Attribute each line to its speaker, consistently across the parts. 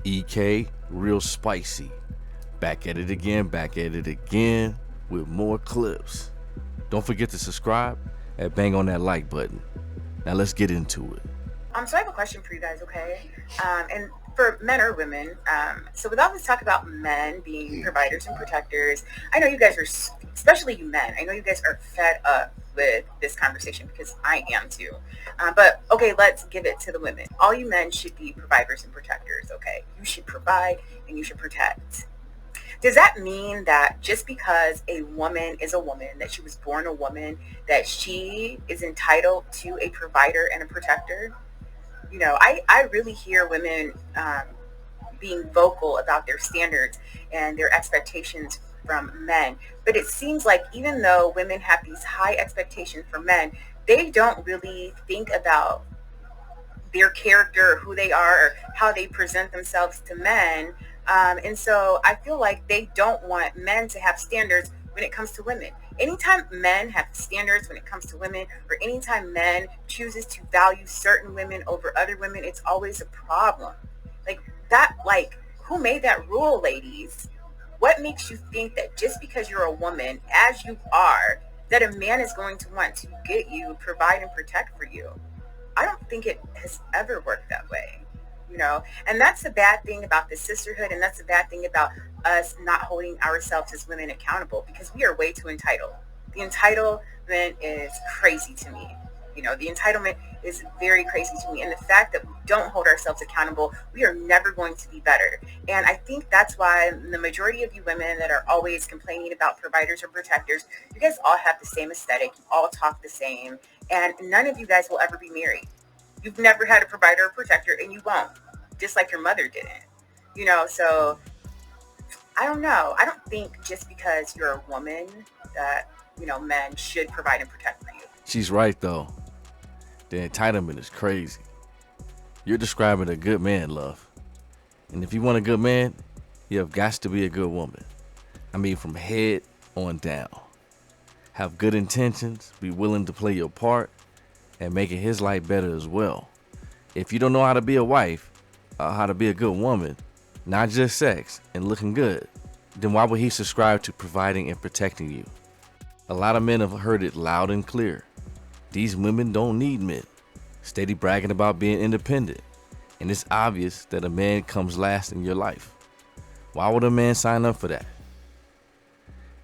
Speaker 1: EK, real spicy. Back at it again with more clips. Don't forget to subscribe and bang on that like button. Now let's get into it.
Speaker 2: So I have a question for you guys, okay? And for men or women, so with all this talk about men being providers and protectors, I know you guys are, especially you men, I know you guys are fed up with this conversation because I am too. But okay, let's give it to the women. All you men should be providers and protectors, okay? You should provide and you should protect. Does that mean that just because a woman is a woman, that she was born a woman, that she is entitled to a provider and a protector? I really hear women being vocal about their standards and their expectations from men. But it seems like even though women have these high expectations for men, they don't really think about their character or who they are or how they present themselves to men. And so I feel like they don't want men to have standards when it comes to women. Anytime men have standards when it comes to women, or anytime men chooses to value certain women over other women, it's always a problem. Like that, like who made that rule, ladies? What makes you think that just because you're a woman, as you are, that a man is going to want to get you, provide, and protect for you? I don't think it has ever worked that way, and that's the bad thing about the sisterhood, and that's the bad thing about us not holding ourselves as women accountable, because we are way too entitled. The entitlement is crazy to me. The entitlement is very crazy to me, and the fact that we don't hold ourselves accountable, we are never going to be better. And I think that's why the majority of you women that are always complaining about providers or protectors, you guys all have the same aesthetic, you all talk the same, and none of you guys will ever be married. You've never had a provider or protector, and you won't, just like your mother didn't. So I don't know. I don't think just because you're a woman that, men should provide and protect for you.
Speaker 1: She's right though. The entitlement is crazy. You're describing a good man, love. And if you want a good man, you have got to be a good woman. I mean, from head on down. Have good intentions, be willing to play your part, and making his life better as well. If you don't know how to be a wife, how to be a good woman, not just sex and looking good, then why would he subscribe to providing and protecting you? A lot of men have heard it loud and clear. These women don't need men. Steady bragging about being independent. And it's obvious that a man comes last in your life. Why would a man sign up for that?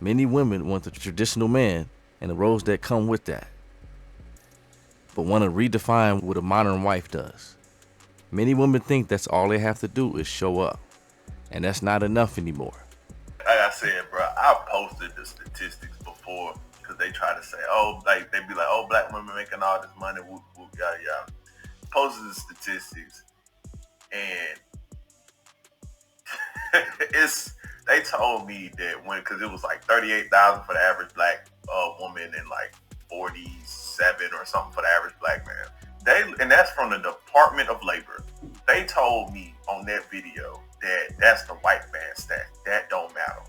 Speaker 1: Many women want the traditional man and the roles that come with that, but want to redefine what a modern wife does. Many women think that's all they have to do is show up, and that's not enough anymore.
Speaker 3: Like I said, bro, I posted the statistics before because they try to say, oh, like they be like, oh, black women making all this money, whoop, whoop, yada, yada. Posted the statistics, and they told me that because it was like 38,000 for the average black woman and like 47 or something for the average black man. And that's from the Department of Labor. They told me on that video that that's the white man stat. That don't matter.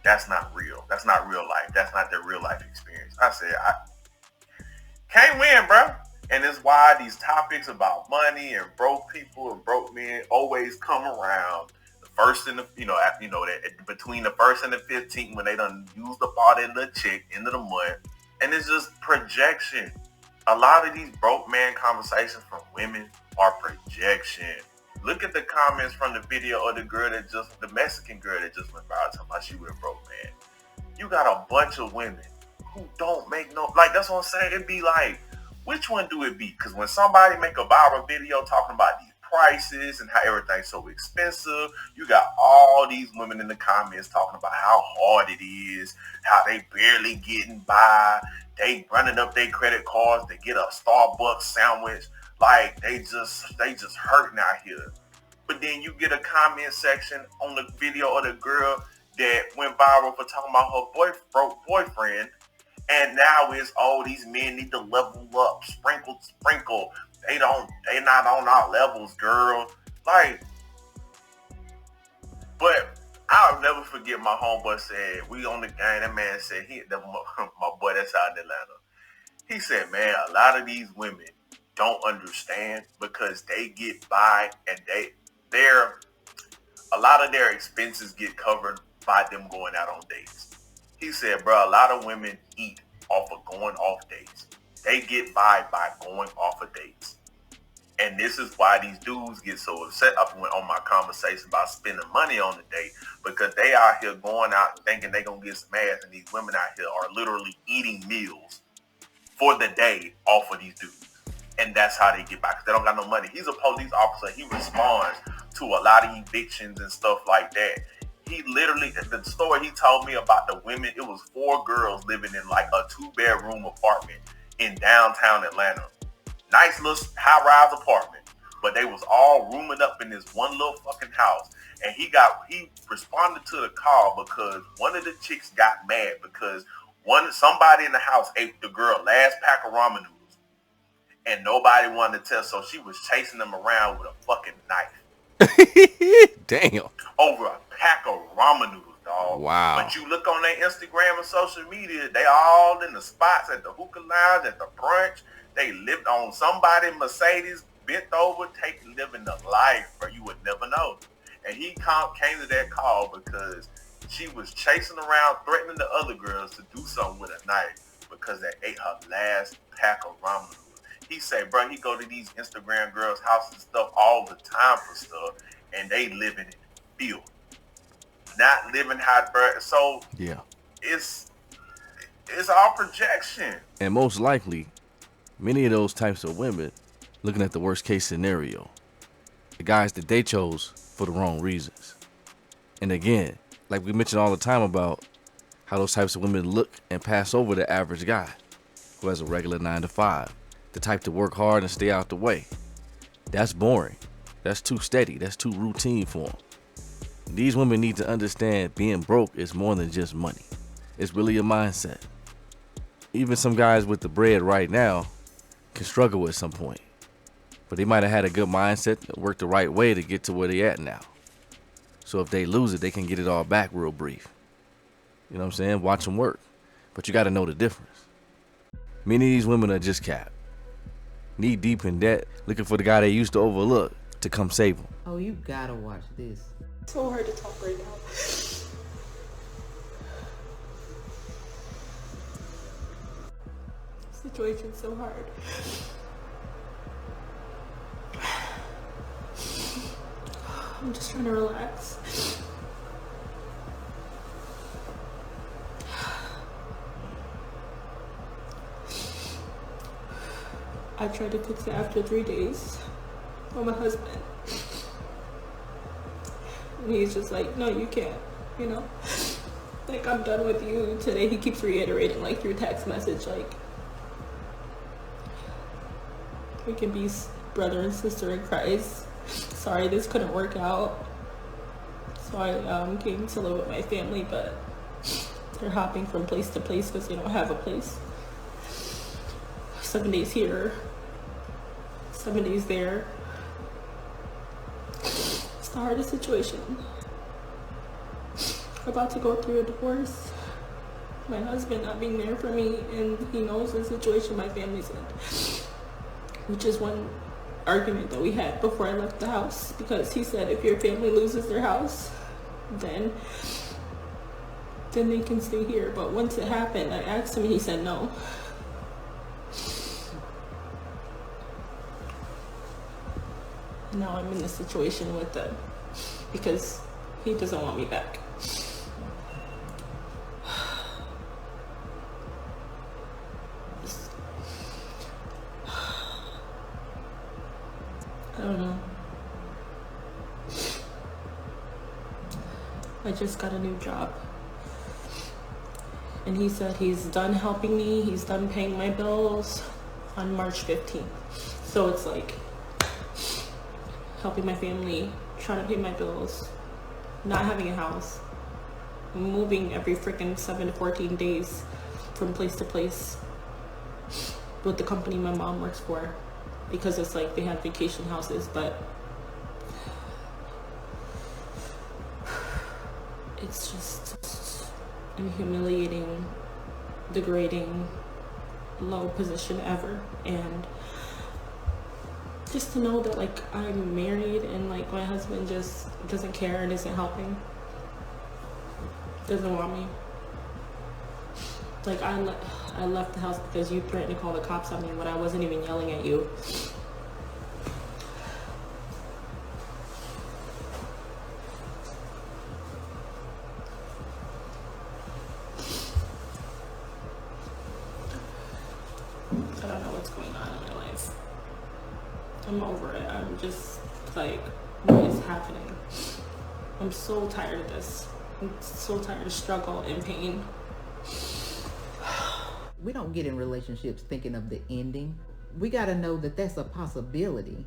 Speaker 3: That's not real. That's not real life. That's not their real life experience. I said, I can't win, bro. And it's why these topics about money and broke people and broke men always come around the first and that between the first and the 15th when they done used up all that little check end of the month. And it's just projection. A lot of these broke man conversations from women are projection. Look at the comments from the video of the Mexican girl that just went viral talking about she with a broke man. You got a bunch of women who don't make that's what I'm saying. It'd be like, which one do it be? Because when somebody make a viral video talking about these prices and how everything's so expensive, you got all these women in the comments talking about how hard it is, how they barely getting by, they running up their credit cards to get a Starbucks sandwich, like they just hurting out here. But then you get a comment section on the video of the girl that went viral for talking about her broke boyfriend. And now it's, oh, these men need to level up, sprinkle. They not on our levels, girl. Like, but I'll never forget my homeboy said, we on the game, that man said, my boy that's out in Atlanta. He said, man, a lot of these women don't understand because they get by and their lot of their expenses get covered by them going out on dates. He said, bro, a lot of women eat off of going off dates. They get by going off of dates. And this is why these dudes get so upset. I went on my conversation about spending money on the date, because they out here going out thinking they gonna get some ass, and these women out here are literally eating meals for the day off of these dudes. And that's how they get by, because they don't got no money. He's a police officer. He responds to a lot of evictions and stuff like that. He literally, the story he told me about the women, it was 4 girls living in like a 2-bedroom apartment in downtown Atlanta. Nice little high-rise apartment, but they was all rooming up in this one little fucking house. And he responded to the call because one of the chicks got mad because somebody in the house ate the girl last pack of ramen noodles, and nobody wanted to tell, so she was chasing them around with a fucking knife.
Speaker 1: Damn.
Speaker 3: Over a pack of ramen noodles, dog.
Speaker 1: Wow.
Speaker 3: But you look on their Instagram and social media, they all in the spots at the hookah lounge, at the brunch. They lived on somebody Mercedes, bent over, living the life, bro. You would never know. And he came to that call because she was chasing around, threatening the other girls to do something with a knife because they ate her last pack of ramen noodles. He said, bro, he go to these Instagram girls' houses and stuff all the time for stuff, and they living in filth. Not living how, bro. So
Speaker 1: yeah,
Speaker 3: it's all projection.
Speaker 1: And most likely, many of those types of women looking at the worst case scenario, the guys that they chose for the wrong reasons. And again, like we mentioned all the time about how those types of women look and pass over the average guy who has a regular 9-to-5, the type to work hard and stay out the way. That's boring. That's too steady. That's too routine for them. These women need to understand being broke is more than just money. It's really a mindset. Even some guys with the bread right now can struggle at some point, but they might have had a good mindset that worked the right way to get to where they at now. So if they lose it, they can get it all back real brief. You know what I'm saying? Watch them work. But you got to know the difference. Many of these women are just capped, knee deep in debt, looking for the guy they used to overlook to come save them.
Speaker 4: Oh, you gotta watch this.
Speaker 5: It's so hard to talk right now. Situation's so hard. I'm just trying to relax. I tried to fix it after 3 days with my husband. And he's just like, no, you can't, you know? Like, I'm done with you. Today he keeps reiterating, like, through text message, like, we can be brother and sister in Christ. Sorry, this couldn't work out. So I came to live with my family, but they're hopping from place to place because they don't have a place. 7 days here, 7 days there. It's the hardest situation. We're about to go through a divorce. My husband not being there for me, and he knows the situation my family's in. Which is one argument that we had before I left the house, because he said if your family loses their house, then they can stay here. But once it happened, I asked him and he said no. Now I'm in this situation with them because he doesn't want me back. I don't know. I just got a new job. And he said he's done helping me. He's done paying my bills on March 15th. So it's like helping my family, trying to pay my bills, not having a house, moving every freaking 7 to 14 days from place to place with the company my mom works for, because it's like they have vacation houses, but it's just a humiliating, degrading, low position ever. And just to know that like I'm married and like my husband just doesn't care and isn't helping, doesn't want me. Like I left the house because you threatened to call the cops on me when I wasn't even yelling at you. I don't know what's going on in my life. I'm over it. I'm just like, what is happening? I'm so tired of this. I'm so tired of struggle and pain.
Speaker 4: We don't get in relationships thinking of the ending. We got to know that that's a possibility.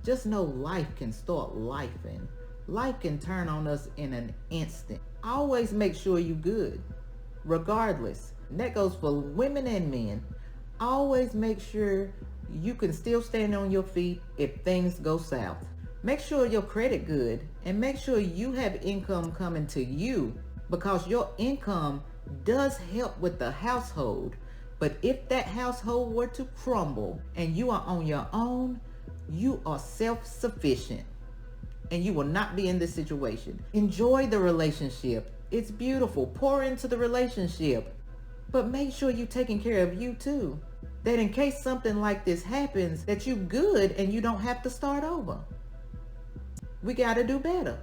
Speaker 4: Just know life can start lifing. Life can turn on us in an instant. Always make sure you're good, regardless. And that goes for women and men. Always make sure you can still stand on your feet if things go south. Make sure your credit good, and make sure you have income coming to you, because your income does help with the household. But if that household were to crumble and you are on your own, you are self-sufficient and you will not be in this situation. Enjoy the relationship. It's beautiful. Pour into the relationship. But make sure you're taking care of you too. That in case something like this happens, that you're good and you don't have to start over. We got to do better.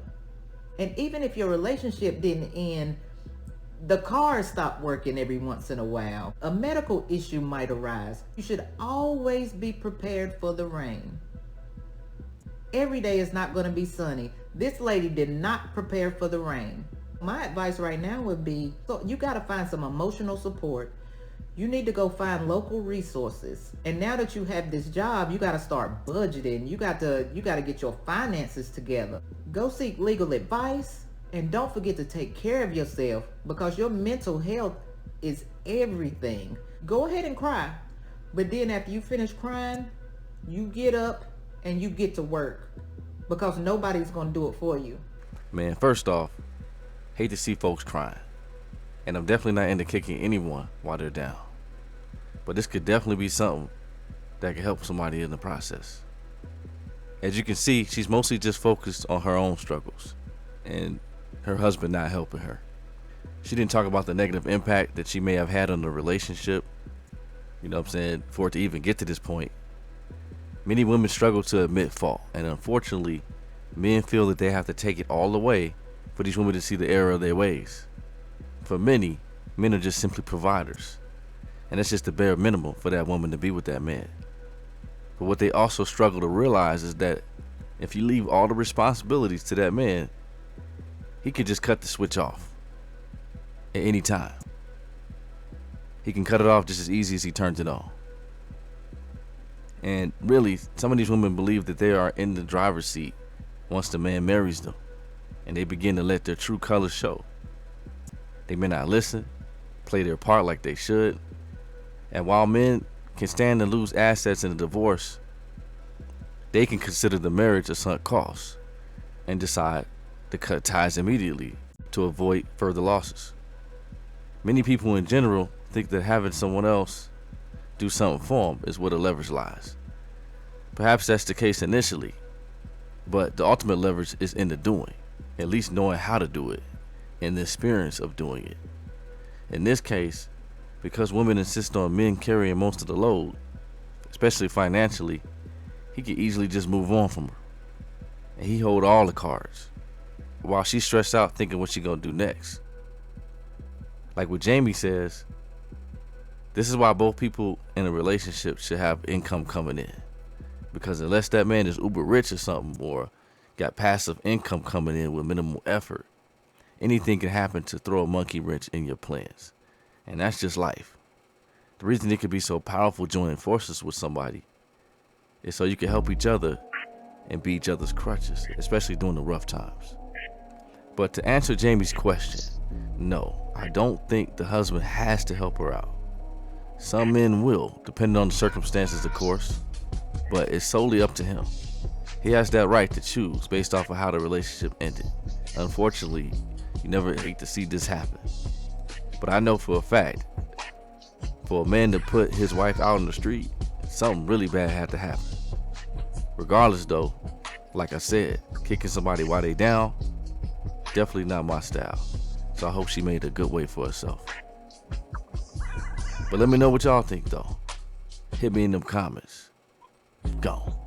Speaker 4: And even if your relationship didn't end, the car stopped working every once in a while, a medical issue might arise. You should always be prepared for the rain. Every day is not going to be sunny. This lady did not prepare for the rain. My advice right now would be, so you got to find some emotional support. You need to go find local resources. And now that you have this job, you got to start budgeting. You got to get your finances together. Go seek legal advice. And don't forget to take care of yourself, because your mental health is everything. Go ahead and cry. But then after you finish crying, you get up and you get to work, because nobody's going to do it for you.
Speaker 1: Man, first off, hate to see folks crying. And I'm definitely not into kicking anyone while they're down. But this could definitely be something that could help somebody in the process. As you can see, she's mostly just focused on her own struggles and her husband not helping her. She didn't talk about the negative impact that she may have had on the relationship, you know what I'm saying, for it to even get to this point. Many women struggle to admit fault, and unfortunately, men feel that they have to take it all away for these women to see the error of their ways. For many, men are just simply providers, and that's just the bare minimum for that woman to be with that man. But what they also struggle to realize is that if you leave all the responsibilities to that man, he could just cut the switch off at any time. He can cut it off just as easy as he turns it on. And really, some of these women believe that they are in the driver's seat once the man marries them, and they begin to let their true colors show. They may not listen, play their part like they should, and while men can stand to lose assets in a divorce, they can consider the marriage a sunk cost and decide to cut ties immediately to avoid further losses. Many people in general think that having someone else do something for them is where the leverage lies. Perhaps that's the case initially, but the ultimate leverage is in the doing, at least knowing how to do it and the experience of doing it. In this case, because women insist on men carrying most of the load, especially financially, he could easily just move on from her, and he hold all the cards, while she's stressed out thinking what she gonna do next. Like what Jamie says, this is why both people in a relationship should have income coming in. Because unless that man is uber rich or something, or got passive income coming in with minimal effort, anything can happen to throw a monkey wrench in your plans. And that's just life. The reason it can be so powerful joining forces with somebody is so you can help each other and be each other's crutches, especially during the rough times. But to answer Jamie's question, no, I don't think the husband has to help her out. Some men will, depending on the circumstances, of course, but it's solely up to him. He has that right to choose based off of how the relationship ended. Unfortunately, you never hate to see this happen. But I know for a fact, for a man to put his wife out on the street, something really bad had to happen. Regardless though, like I said, kicking somebody while they down, definitely not my style. So I hope she made a good way for herself. But let me know what y'all think though. Hit me in them comments. Gone.